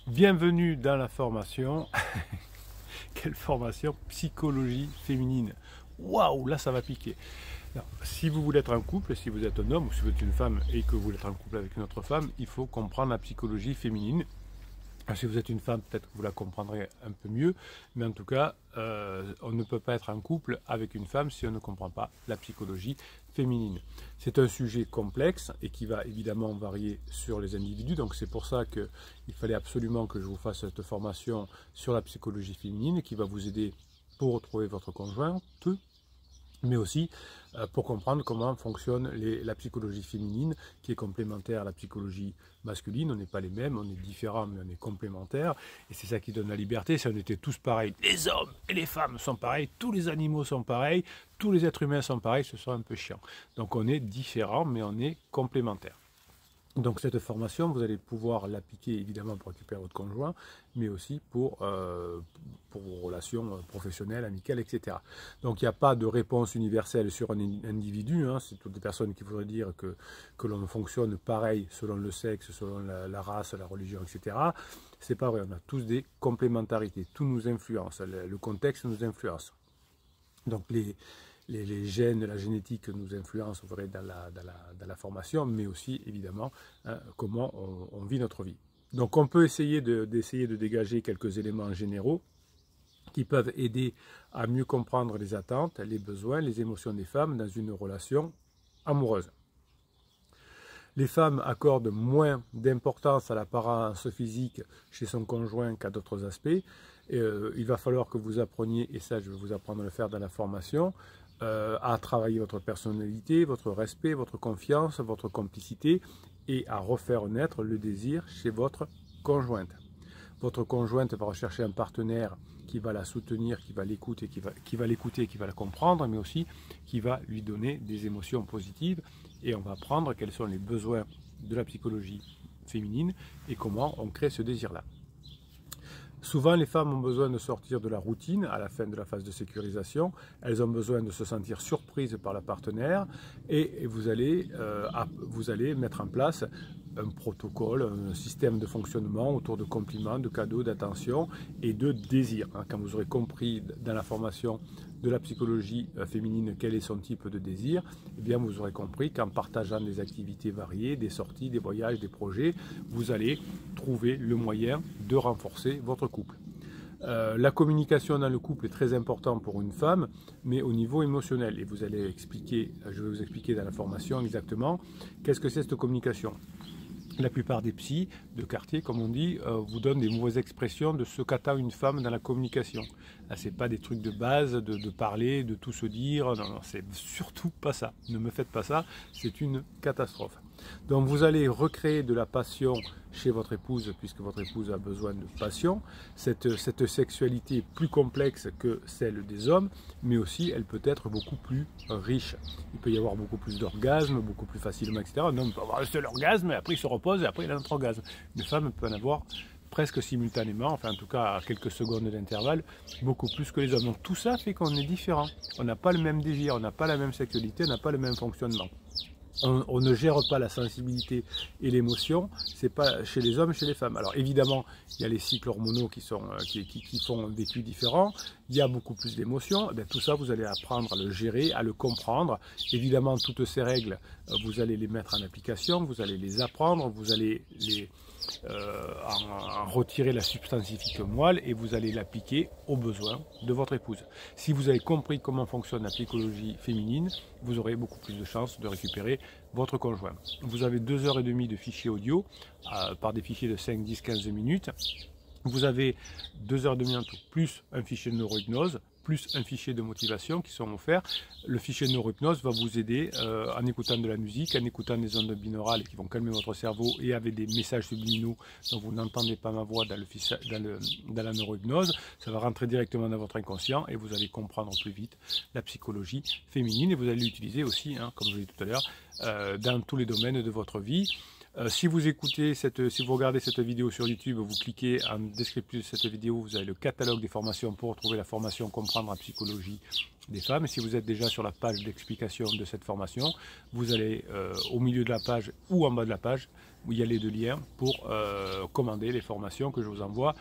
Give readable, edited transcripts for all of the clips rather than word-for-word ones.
Bienvenue dans la formation. Quelle formation? Psychologie féminine. Waouh, là ça va piquer. Alors, si vous voulez être en couple, si vous êtes un homme ou si vous êtes une femme et que vous voulez être en couple avec une autre femme, il faut comprendre la psychologie féminine. Si vous êtes une femme, peut-être que vous la comprendrez un peu mieux, mais en tout cas, on ne peut pas être en couple avec une femme si on ne comprend pas la psychologie féminine. C'est un sujet complexe et qui va évidemment varier sur les individus, donc c'est pour ça qu'il fallait absolument que je vous fasse cette formation sur la psychologie féminine qui va vous aider pour retrouver votre conjointe, mais aussi pour comprendre comment fonctionne la psychologie féminine qui est complémentaire à la psychologie masculine. On n'est pas les mêmes, on est différents mais on est complémentaires et c'est ça qui donne la liberté. Si on était tous pareils, les hommes et les femmes sont pareils, tous les animaux sont pareils, tous les êtres humains sont pareils, ce serait un peu chiant. Donc on est différents mais on est complémentaires. Donc cette formation, vous allez pouvoir l'appliquer évidemment pour récupérer votre conjoint, mais aussi pour vos relations professionnelles, amicales, etc. Donc il n'y a pas de réponse universelle sur un individu, hein. C'est toutes des personnes qui voudraient dire que l'on fonctionne pareil selon le sexe, selon la race, la religion, etc. C'est pas vrai, on a tous des complémentarités, tout nous influence, le contexte nous influence. Donc les gènes, la génétique nous influencent dans la formation, mais aussi évidemment comment on vit notre vie. Donc on peut essayer de dégager quelques éléments généraux qui peuvent aider à mieux comprendre les attentes, les besoins, les émotions des femmes dans une relation amoureuse. Les femmes accordent moins d'importance à l'apparence physique chez son conjoint qu'à d'autres aspects. Il va falloir que vous appreniez, et ça je vais vous apprendre à le faire dans la formation, à travailler votre personnalité, votre respect, votre confiance, votre complicité et à refaire naître le désir chez votre conjointe. Votre conjointe va rechercher un partenaire qui va la soutenir, qui va l'écouter, qui va l'écouter, qui va la comprendre, mais aussi qui va lui donner des émotions positives. Et on va apprendre quels sont les besoins de la psychologie féminine et comment on crée ce désir-là. Souvent, les femmes ont besoin de sortir de la routine à la fin de la phase de sécurisation. Elles ont besoin de se sentir surprises par la partenaire et vous allez mettre en place un protocole, un système de fonctionnement autour de compliments, de cadeaux, d'attention et de désir. Quand vous aurez compris dans la formation de la psychologie féminine quel est son type de désir, eh bien vous aurez compris qu'en partageant des activités variées, des sorties, des voyages, des projets, vous allez trouver le moyen de renforcer votre couple. La communication dans le couple est très importante pour une femme, mais au niveau émotionnel. Et vous allez expliquer, je vais vous expliquer dans la formation exactement qu'est-ce que c'est cette communication. La plupart des psys de quartier, comme on dit, vous donnent des mauvaises expressions de ce qu'attend une femme dans la communication. Ce n'est pas des trucs de base, de parler, de tout se dire. Non, non, c'est surtout pas ça. Ne me faites pas ça, c'est une catastrophe. Donc vous allez recréer de la passion chez votre épouse, puisque votre épouse a besoin de passion. Cette sexualité est plus complexe que celle des hommes, mais aussi elle peut être beaucoup plus riche. Il peut y avoir beaucoup plus d'orgasmes, beaucoup plus facilement, etc. Un homme peut avoir un seul orgasme, et après il se repose, et après il a un autre orgasme. Une femme peut en avoir presque simultanément, enfin en tout cas à quelques secondes d'intervalle, beaucoup plus que les hommes. Donc tout ça fait qu'on est différent. On n'a pas le même désir, on n'a pas la même sexualité, on n'a pas le même fonctionnement. On ne gère pas la sensibilité et l'émotion, c'est pas chez les hommes, chez les femmes. Alors évidemment, il y a les cycles hormonaux qui font un vécu différent, il y a beaucoup plus d'émotions, tout ça vous allez apprendre à le gérer, à le comprendre. Évidemment, toutes ces règles, vous allez les mettre en application, vous allez les apprendre, vous allez en retirer la substantifique moelle et vous allez l'appliquer aux besoins de votre épouse. Si vous avez compris comment fonctionne la psychologie féminine, vous aurez beaucoup plus de chances de récupérer votre conjoint. Vous avez 2h30 de fichiers audio par des fichiers de 5, 10, 15 minutes. Vous avez 2h30 en tout, plus un fichier de neurohypnose, plus un fichier de motivation qui sont offerts. Le fichier de neurohypnose va vous aider en écoutant de la musique, en écoutant des ondes binaurales qui vont calmer votre cerveau et avec des messages subliminaux dont vous n'entendez pas ma voix dans la neurohypnose. Ça va rentrer directement dans votre inconscient et vous allez comprendre plus vite la psychologie féminine et vous allez l'utiliser aussi, comme je l'ai dit tout à l'heure, dans tous les domaines de votre vie. Si vous regardez cette vidéo sur YouTube, vous cliquez en description de cette vidéo, vous avez le catalogue des formations pour retrouver la formation Comprendre la psychologie des femmes. Et si vous êtes déjà sur la page d'explication de cette formation, vous allez au milieu de la page ou en bas de la page, où il y a les deux liens pour commander les formations que je vous envoie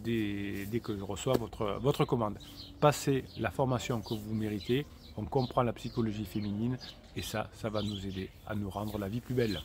dès que je reçois votre commande. Passez la formation que vous méritez, on comprend la psychologie féminine et ça va nous aider à nous rendre la vie plus belle.